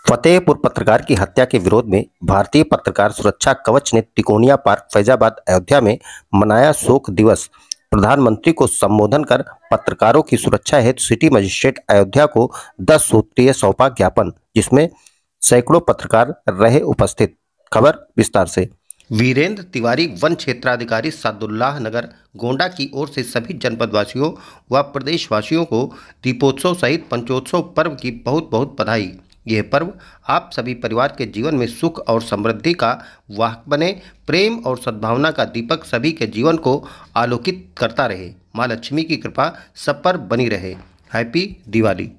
फतेहपुर पत्रकार की हत्या के विरोध में भारतीय पत्रकार सुरक्षा कवच ने तिकोनिया पार्क फैजाबाद अयोध्या में मनाया शोक दिवस। प्रधानमंत्री को संबोधन कर पत्रकारों की सुरक्षा हेतु सिटी मजिस्ट्रेट अयोध्या को 10 सूत्रीय सौंपा ज्ञापन, जिसमें सैकड़ों पत्रकार रहे उपस्थित। खबर विस्तार से। वीरेंद्र तिवारी वन क्षेत्राधिकारी सादुल्लाह नगर गोंडा की ओर से सभी जनपदवासियों व प्रदेशवासियों को दीपोत्सव सहित पंचोत्सव पर्व की बहुत बहुत बधाई। यह पर्व आप सभी परिवार के जीवन में सुख और समृद्धि का वाहक बने, प्रेम और सद्भावना का दीपक सभी के जीवन को आलोकित करता रहे। माँ लक्ष्मी की कृपा सब पर बनी रहे। हैप्पी दिवाली।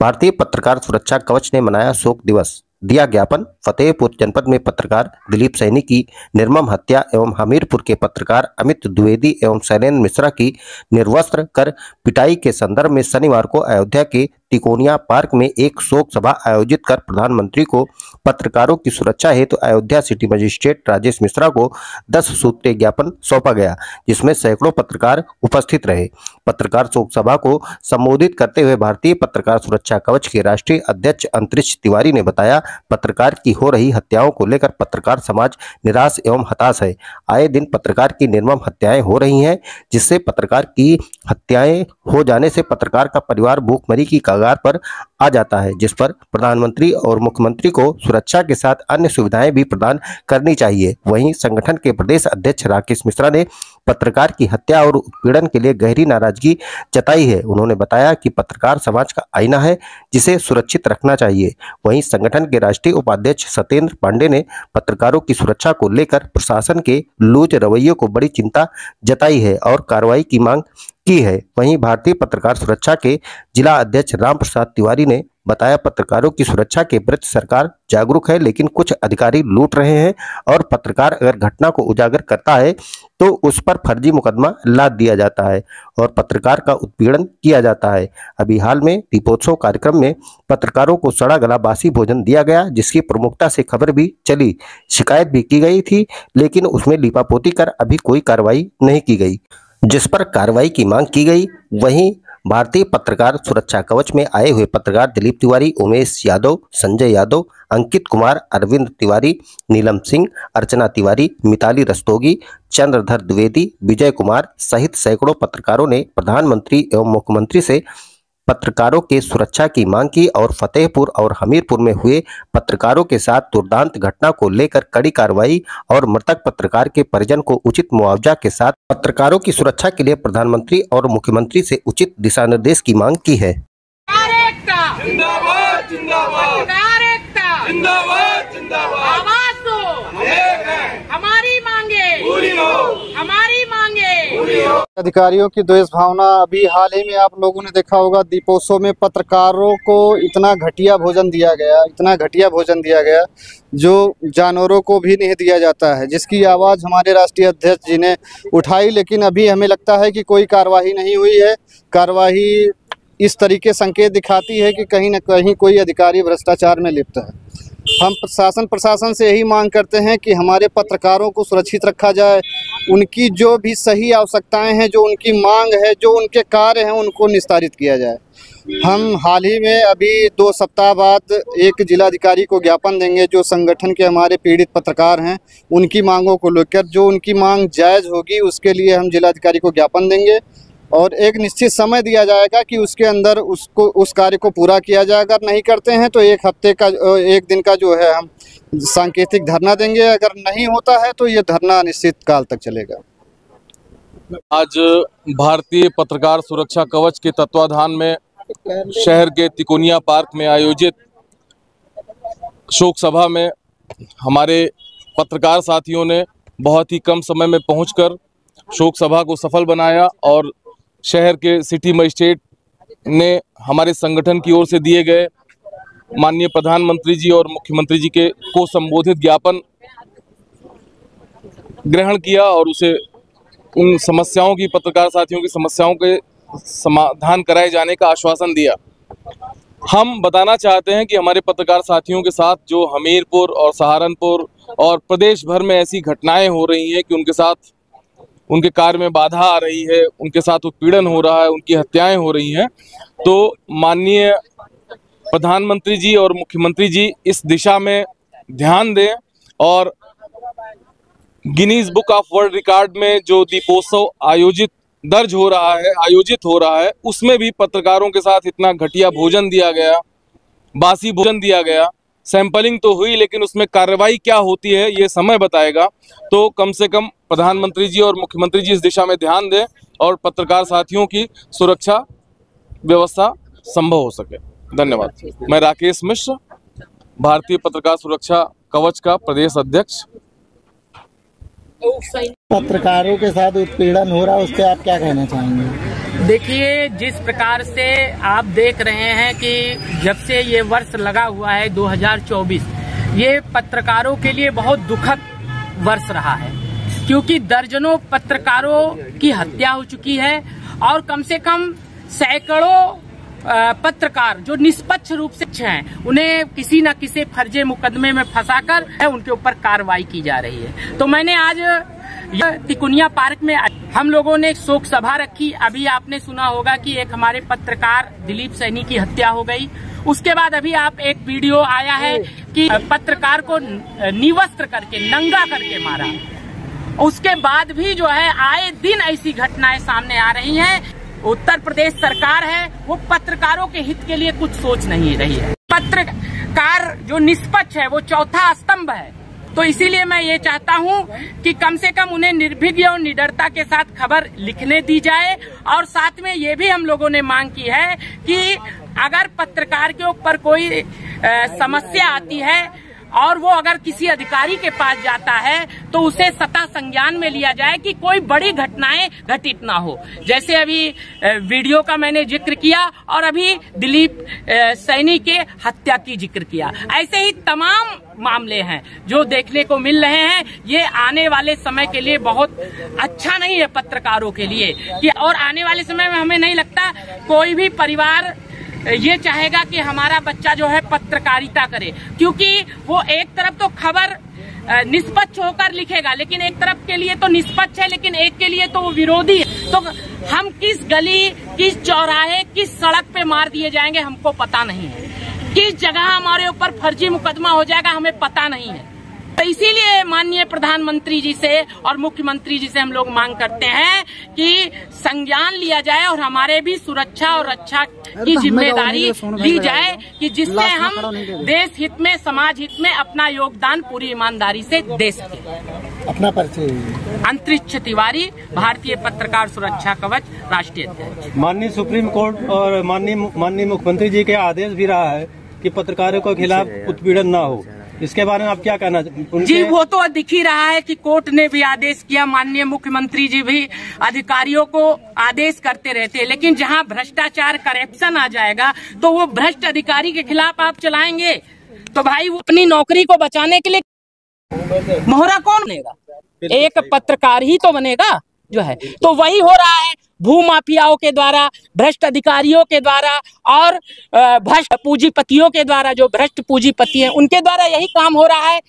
भारतीय पत्रकार सुरक्षा कवच ने मनाया शोक दिवस, दिया ज्ञापन। फतेहपुर जनपद में पत्रकार दिलीप सैनी की निर्मम हत्या एवं हमीरपुर के पत्रकार अमित द्विवेदी एवं शैलेंद्र मिश्रा की निर्वस्त्र कर पिटाई के संदर्भ में शनिवार को अयोध्या के तिकोनिया पार्क में एक शोक सभा आयोजित कर प्रधानमंत्री को पत्रकारों की सुरक्षा हेतु अयोध्या सिटी मजिस्ट्रेट राजेश मिश्रा को 10 सूत्रीय ज्ञापन सौंपा गया, जिसमें सैकड़ों पत्रकार उपस्थित रहे। पत्रकार शोक सभा को संबोधित करते हुए भारतीय पत्रकार सुरक्षा कवच के राष्ट्रीय अध्यक्ष अंतरिक्ष तिवारी ने बताया, पत्रकार की हो रही हत्याओं को लेकर पत्रकार समाज निराश एवं हताश है। आए दिन पत्रकार की निर्मम हत्याएं हो रही हैं, जिससे पत्रकार की हत्याएं हो जाने से पत्रकार का परिवार भूखमरी की कगार पर आ जाता है, जिस पर प्रधानमंत्री और मुख्यमंत्री को सुरक्षा के साथ अन्य सुविधाएं भी प्रदान करनी चाहिए। वहीं संगठन के प्रदेश अध्यक्ष राकेश मिश्रा ने पत्रकार की हत्या और उत्पीड़न के लिए गहरी नाराजगी जताई है। उन्होंने बताया कि पत्रकार समाज का आईना है, जिसे सुरक्षित रखना चाहिए। वहीं संगठन के राष्ट्रीय उपाध्यक्ष सत्येंद्र पांडे ने पत्रकारों की सुरक्षा को लेकर प्रशासन के लूज रवैये को बड़ी चिंता जताई है और कार्रवाई की मांग की है। वहीं भारतीय पत्रकार सुरक्षा के जिला अध्यक्ष राम प्रसाद तिवारी ने बताया, पत्रकारों की सुरक्षा के प्रति सरकार जागरूक है, लेकिन कुछ अधिकारी लूट रहे हैं और पत्रकार अगर घटना को उजागर करता है तो उस पर फर्जी मुकदमा लाद दिया जाता है और पत्रकार का उत्पीड़न किया जाता है। अभी हाल में दीपोत्सव कार्यक्रम में पत्रकारों को सड़ा गला बासी भोजन दिया गया, जिसकी प्रमुखता से खबर भी चली, शिकायत भी की गई थी, लेकिन उसमें लीपापोती कर अभी कोई कार्रवाई नहीं की गई, जिस पर कार्रवाई की मांग की गई। वहीं भारतीय पत्रकार सुरक्षा कवच में आए हुए पत्रकार दिलीप तिवारी, उमेश यादव, संजय यादव, अंकित कुमार, अरविंद तिवारी, नीलम सिंह, अर्चना तिवारी, मिताली रस्तोगी, चंद्रधर द्विवेदी, विजय कुमार सहित सैकड़ों पत्रकारों ने प्रधानमंत्री एवं मुख्यमंत्री से पत्रकारों के सुरक्षा की मांग की और फतेहपुर और हमीरपुर में हुए पत्रकारों के साथ दुर्दांत घटना को लेकर कड़ी कार्रवाई और मृतक पत्रकार के परिजन को उचित मुआवजा के साथ पत्रकारों की सुरक्षा के लिए प्रधानमंत्री और मुख्यमंत्री से उचित दिशा निर्देश की मांग की है। जिंदाबाद जिंदाबाद जिंदाबाद जिंदाबाद, आवाज दो, हमारी मांगे पूरी हो, हमारी मांगे पूरी हो। अधिकारियों की द्वेष भावना। अभी हाल ही में आप लोगों ने देखा होगा, दीपोत्सव में पत्रकारों को इतना घटिया भोजन दिया गया, जो जानवरों को भी नहीं दिया जाता है, जिसकी आवाज़ हमारे राष्ट्रीय अध्यक्ष जी ने उठाई, लेकिन अभी हमें लगता है कि कोई कार्रवाई नहीं हुई है। कार्रवाई इस तरीके संकेत दिखाती है कि कहीं न कहीं कोई अधिकारी भ्रष्टाचार में लिप्त है। हम प्रशासन से यही मांग करते हैं कि हमारे पत्रकारों को सुरक्षित रखा जाए, उनकी जो भी सही आवश्यकताएं हैं, जो उनकी मांग है, जो उनके कार्य हैं, उनको निस्तारित किया जाए। हम हाल ही में अभी 2 सप्ताह बाद एक जिलाधिकारी को ज्ञापन देंगे, जो संगठन के हमारे पीड़ित पत्रकार हैं, उनकी मांगों को लेकर जो उनकी मांग जायज़ होगी उसके लिए हम जिलाधिकारी को ज्ञापन देंगे और एक निश्चित समय दिया जाएगा कि उसके अंदर उस कार्य को पूरा किया जाएगा। अगर नहीं करते हैं तो एक दिन का जो है हम सांकेतिक धरना देंगे। अगर नहीं होता है तो ये धरना अनिश्चित काल तक चलेगा। आज भारतीय पत्रकार सुरक्षा कवच के तत्वाधान में शहर के तिकोनिया पार्क में आयोजित शोक सभा में हमारे पत्रकार साथियों ने बहुत ही कम समय में पहुंचकर शोक सभा को सफल बनाया और शहर के सिटी मजिस्ट्रेट ने हमारे संगठन की ओर से दिए गए माननीय प्रधानमंत्री जी और मुख्यमंत्री जी को संबोधित ज्ञापन ग्रहण किया और उसे उन समस्याओं की, पत्रकार साथियों की समस्याओं के समाधान कराए जाने का आश्वासन दिया। हम बताना चाहते हैं कि हमारे पत्रकार साथियों के साथ जो हमीरपुर और सहारनपुर और प्रदेश भर में ऐसी घटनाएं हो रही हैं कि उनके साथ उनके कार्य में बाधा आ रही है, उनके साथ उत्पीड़न हो रहा है, उनकी हत्याएं हो रही हैं, तो माननीय प्रधानमंत्री जी और मुख्यमंत्री जी इस दिशा में ध्यान दें और Guinness book of world record में जो दीपोत्सव आयोजित हो रहा है उसमें भी पत्रकारों के साथ इतना घटिया भोजन दिया गया, बासी भोजन दिया गया। सैंपलिंग तो हुई लेकिन उसमें कार्रवाई क्या होती है ये समय बताएगा। तो कम से कम प्रधानमंत्री जी और मुख्यमंत्री जी इस दिशा में ध्यान दें और पत्रकार साथियों की सुरक्षा व्यवस्था संभव हो सके। धन्यवाद। मैं राकेश मिश्र, भारतीय पत्रकार सुरक्षा कवच का प्रदेश अध्यक्ष। पत्रकारों के साथ उत्पीड़न हो रहा है, उस पर आप क्या कहना चाहेंगे? देखिए, जिस प्रकार से आप देख रहे हैं कि जब से ये वर्ष लगा हुआ है 2024, ये पत्रकारों के लिए बहुत दुखद वर्ष रहा है, क्योंकि दर्जनों पत्रकारों की हत्या हो चुकी है और कम से कम सैकड़ों पत्रकार जो निष्पक्ष रूप से हैं उन्हें किसी न किसी फर्जी मुकदमे में फंसाकर उनके ऊपर कार्रवाई की जा रही है। तो मैंने आज तिकोनिया पार्क में हम लोगों ने एक शोक सभा रखी। अभी आपने सुना होगा कि एक हमारे पत्रकार दिलीप सैनी की हत्या हो गई। उसके बाद अभी आप एक वीडियो आया है कि पत्रकार को निवस्त्र करके, नंगा करके मारा। उसके बाद भी जो है आए दिन ऐसी घटनाएं सामने आ रही हैं। उत्तर प्रदेश सरकार है वो पत्रकारों के हित के लिए कुछ सोच नहीं रही है। पत्रकार जो निष्पक्ष है वो चौथा स्तंभ है। तो इसीलिए मैं ये चाहता हूं कि कम से कम उन्हें निर्भीक और निडरता के साथ खबर लिखने दी जाए। और साथ में ये भी हम लोगों ने मांग की है कि अगर पत्रकार के ऊपर कोई समस्या आती है और वो अगर किसी अधिकारी के पास जाता है तो उसे सतत संज्ञान में लिया जाए कि कोई बड़ी घटनाएं घटित ना हो। जैसे अभी वीडियो का मैंने जिक्र किया और अभी दिलीप सैनी के हत्या की जिक्र किया। ऐसे ही तमाम मामले हैं जो देखने को मिल रहे हैं। ये आने वाले समय के लिए बहुत अच्छा नहीं है पत्रकारों के लिए कि, और आने वाले समय में हमें नहीं लगता कोई भी परिवार ये चाहेगा कि हमारा बच्चा जो है पत्रकारिता करे, क्योंकि वो एक तरफ तो खबर निष्पक्ष होकर लिखेगा लेकिन एक तरफ के लिए तो निष्पक्ष है लेकिन एक के लिए तो वो विरोधी है। तो हम किस गली, किस चौराहे, किस सड़क पे मार दिए जाएंगे हमको पता नहीं है। किस जगह हमारे ऊपर फर्जी मुकदमा हो जाएगा हमें पता नहीं है। तो इसीलिए माननीय प्रधानमंत्री जी से और मुख्यमंत्री जी से हम लोग मांग करते हैं कि संज्ञान लिया जाए और हमारे भी सुरक्षा और रक्षा की जिम्मेदारी ली जाए कि जिससे हम देश हित में, समाज हित में अपना योगदान पूरी ईमानदारी से दे सकें। अपना परिचय। अंतरिक्ष तिवारी, भारतीय पत्रकार सुरक्षा कवच, राष्ट्रीय अध्यक्ष। माननीय सुप्रीम कोर्ट और माननीय मुख्यमंत्री जी के आदेश भी रहा है कि पत्रकारों के खिलाफ उत्पीड़न ना हो, इसके बारे में आप क्या कहना चाहते? जी, वो तो दिख ही रहा है कि कोर्ट ने भी आदेश किया, माननीय मुख्यमंत्री जी भी अधिकारियों को आदेश करते रहते हैं, लेकिन जहां भ्रष्टाचार, करप्शन आ जाएगा तो वो भ्रष्ट अधिकारी के खिलाफ आप चलाएंगे तो भाई वो अपनी नौकरी को बचाने के लिए मोहरा कौन बनेगा? एक पत्रकार ही तो बनेगा जो है। तो वही हो रहा है भू माफियाओं के द्वारा, भ्रष्ट अधिकारियों के द्वारा और भ्रष्ट पूंजीपतियों के द्वारा। जो भ्रष्ट पूंजीपति हैं उनके द्वारा यही काम हो रहा है।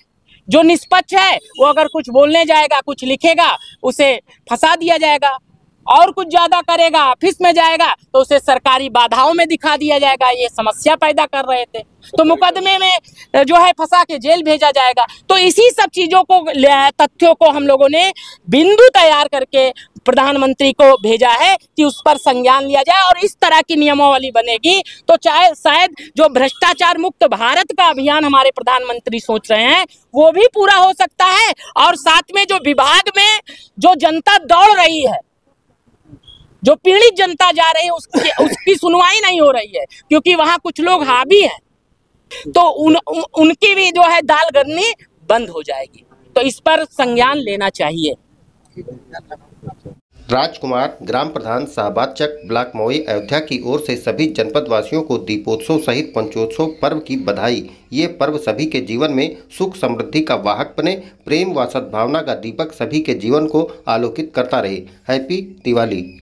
जो निष्पक्ष है वो अगर कुछ बोलने जाएगा, कुछ लिखेगा, उसे फंसा दिया जाएगा, और कुछ ज्यादा करेगा, ऑफिस में जाएगा तो उसे सरकारी बाधाओं में दिखा दिया जाएगा। ये समस्या पैदा कर रहे थे तो मुकदमे में जो है फंसा के जेल भेजा जाएगा। तो इसी सब चीजों को, तथ्यों को हम लोगों ने बिंदु तैयार करके प्रधानमंत्री को भेजा है कि उस पर संज्ञान लिया जाए और इस तरह की नियमावली बनेगी तो चाहे शायद जो भ्रष्टाचार मुक्त भारत का अभियान हमारे प्रधानमंत्री सोच रहे हैं वो भी पूरा हो सकता है। और साथ में जो विभाग में जो जनता दौड़ रही है, जो पीड़ित जनता जा रही है, उसकी सुनवाई नहीं हो रही है क्योंकि वहां कुछ लोग हावी हैं, तो उनकी भी जो है दालगर्नी बंद हो जाएगी। तो इस पर संज्ञान लेना चाहिए। राजकुमार, ग्राम प्रधान शाहबादचक, ब्लॉक मवई, अयोध्या की ओर से सभी जनपद वासियों को दीपोत्सव सहित पंचोत्सव पर्व की बधाई। ये पर्व सभी के जीवन में सुख समृद्धि का वाहक बने, प्रेम व सद्भावना का दीपक सभी के जीवन को आलोकित करता रहे। हैप्पी दिवाली।